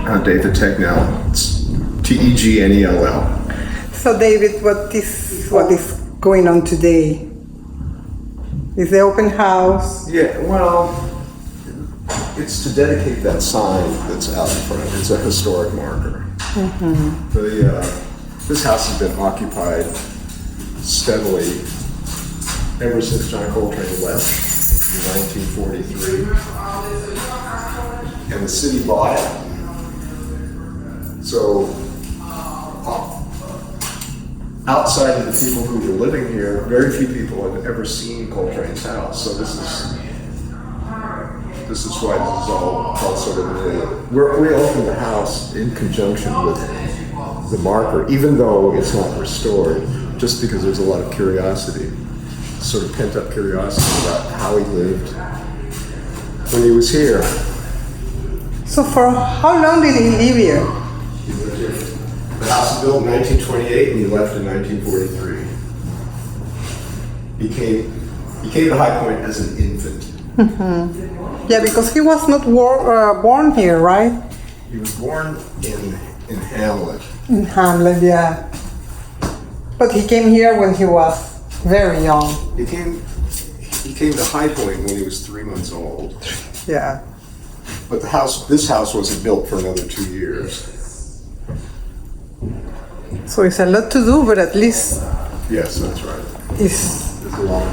David Tegnell. It's Tegnell. So David, what is going on today? Is the open house? Yeah, well, it's to dedicate that sign that's out in front. It's a historic marker. This house has been occupied steadily ever since John Coltrane left in 1943. And the city bought it. So, outside of the people who were living here, very few people have ever seen Coltrane's house. So this is why this is all sort of new. We opened the house in conjunction with the marker, even though it's not restored, just because there's a lot of curiosity, sort of pent-up curiosity about how he lived when he was here. So for how long did he live here? He lived here. The house was built in 1928 and he left in 1943. He came to High Point as an infant. Yeah, because he was not born here, right? He was born in Hamlet. In Hamlet, yeah. But he came here when he was very young. He came to High Point when he was 3 months old. Yeah. But this house wasn't built for another 2 years. So it's a lot to do, but at least Yes, that's right. it's It's a long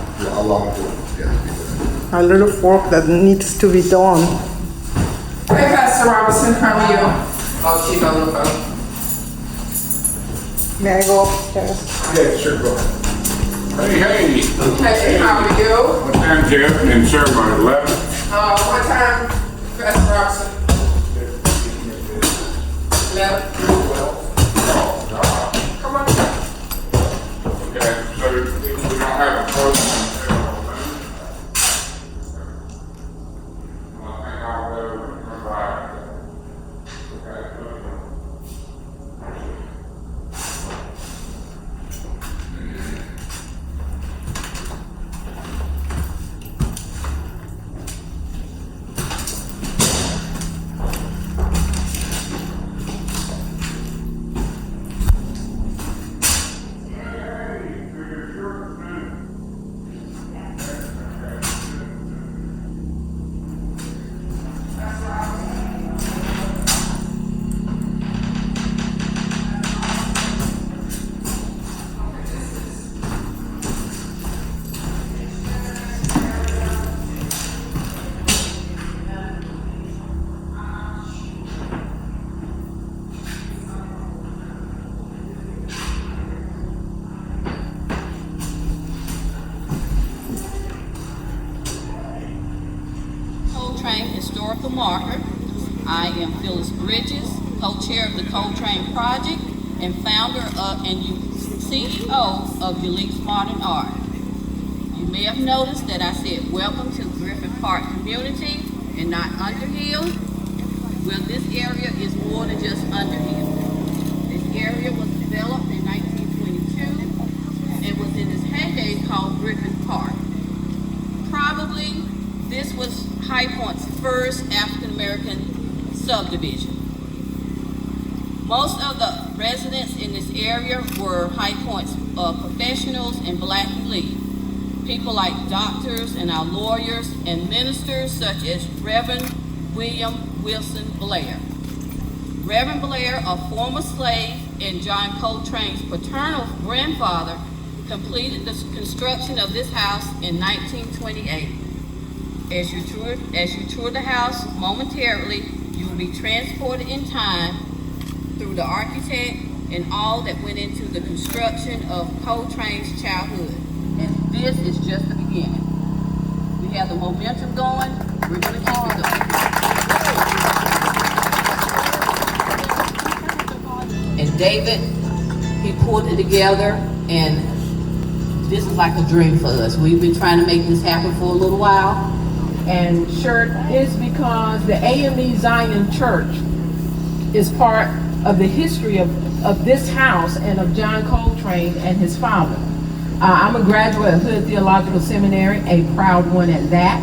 work. Yeah, a lot of work that needs to be done. Hey, Pastor Robertson, how are you? Oh, she's on the phone. May I go upstairs? yeah, sure, go ahead. Hey, Hey, how are you? what time is it opening ceremony? 11? What time, Pastor Robertson? 11? Come on. Okay, so we don't have a program. Coltrane Historical Marker. I am Phyllis Bridges, co-chair of the Coltrane Project and founder and CEO of Ulix Modern Art. You may have noticed that I said welcome to Griffith Park community and not Underhill. Well, this area is more than just Underhill. This area was developed in 1922 and was in its heyday called Griffith Park. Probably this was High Point's first African-American subdivision. Most of the residents in this area were High Point's professionals and Black elite. People like doctors and our lawyers and ministers such as Reverend William Wilson Blair. Reverend Blair, a former slave and John Coltrane's paternal grandfather, completed the construction of this house in 1928. As you tour the house momentarily, you will be transported in time through the architect and all that went into the construction of Coltrane's childhood. And this is just the beginning. We have the momentum going. We're going to keep it going. And David, he pulled it together, and this is like a dream for us. We've been trying to make this happen for a little while. And shirt is because the AME Zion Church is part of the history of this house and of John Coltrane and his father. I'm a graduate of Hood Theological Seminary, a proud one at that.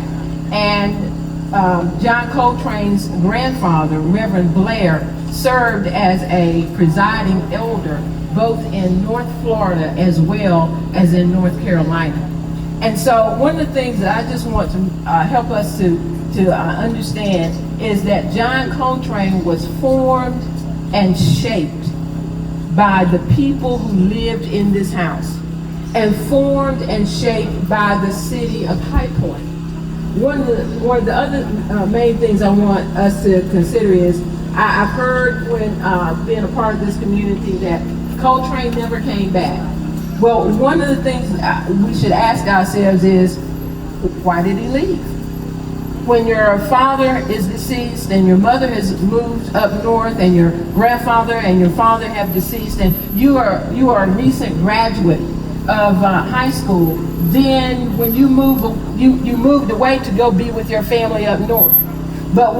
And John Coltrane's grandfather, Reverend Blair, served as a presiding elder both in North Florida as well as in North Carolina. And so one of the things that I just want to help us to understand is that John Coltrane was formed and shaped by the people who lived in this house, and formed and shaped by the city of High Point. One of the other main things I want us to consider is I've heard when being a part of this community that Coltrane never came back. Well, one of the things we should ask ourselves is, why did he leave? When your father is deceased and your mother has moved up north and your grandfather and your father have deceased and you are a recent graduate of high school, then when you moved away to go be with your family up north. But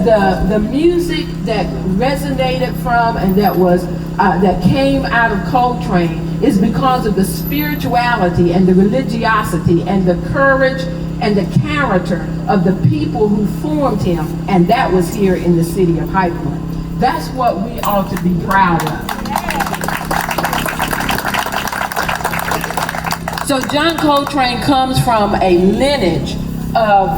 the music that resonated from and that came out of Coltrane is because of the spirituality and the religiosity and the courage and the character of the people who formed him, and that was here in the city of High Point. That's what we ought to be proud of. So John Coltrane comes from a lineage of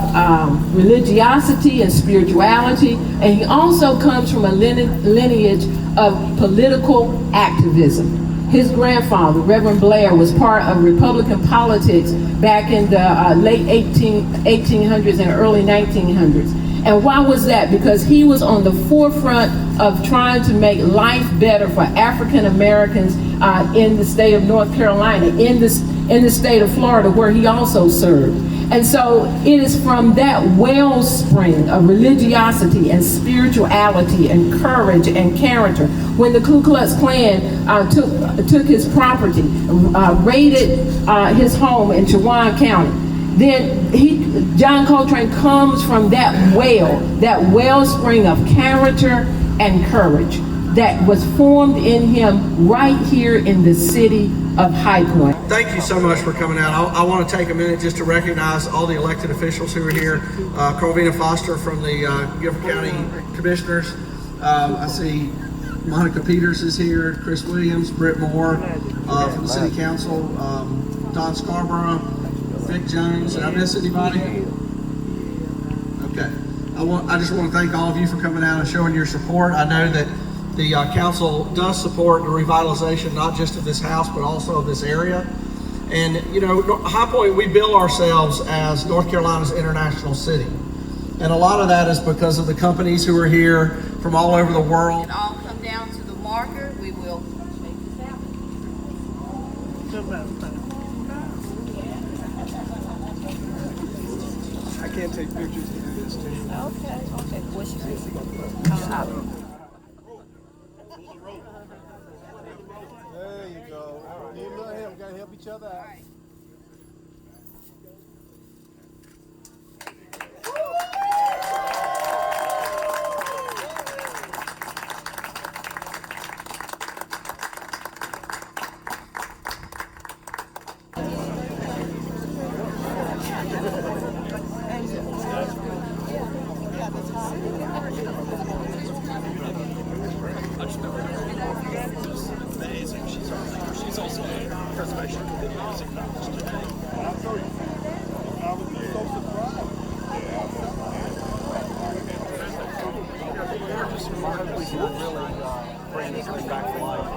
religiosity and spirituality, and he also comes from a lineage of political activism. His grandfather, Reverend Blair, was part of Republican politics back in the late 1800s and early 1900s. And why was that? Because he was on the forefront of trying to make life better for African Americans in the state of North Carolina, in the state of Florida, where he also served. And so it is from that wellspring of religiosity and spirituality and courage and character. When the Ku Klux Klan took his property, raided his home in Chowan County, then John Coltrane comes from that wellspring of character and courage that was formed in him right here in the city of High Point. Thank you so much for coming out. I want to take a minute just to recognize all the elected officials who are here. Corvina Foster from the Guilford County Commissioners. I see Monica Peters is here, Chris Williams, Britt Moore from the City Council, Don Scarborough, Vic Jones. Did I miss anybody? Okay. I just want to thank all of you for coming out and showing your support. I know that the council does support the revitalization, not just of this house, but also of this area. And, you know, High Point, we bill ourselves as North Carolina's international city. And a lot of that is because of the companies who are here from all over the world. And all come down to the marker. We will make this happen. I can't take pictures to do this too. Okay. What's your There you go. Need a little help. We gotta help each other out. She's also a preservation music knowledge today. I told you, I was so surprised. We're just remarkably really bring this thing back to life.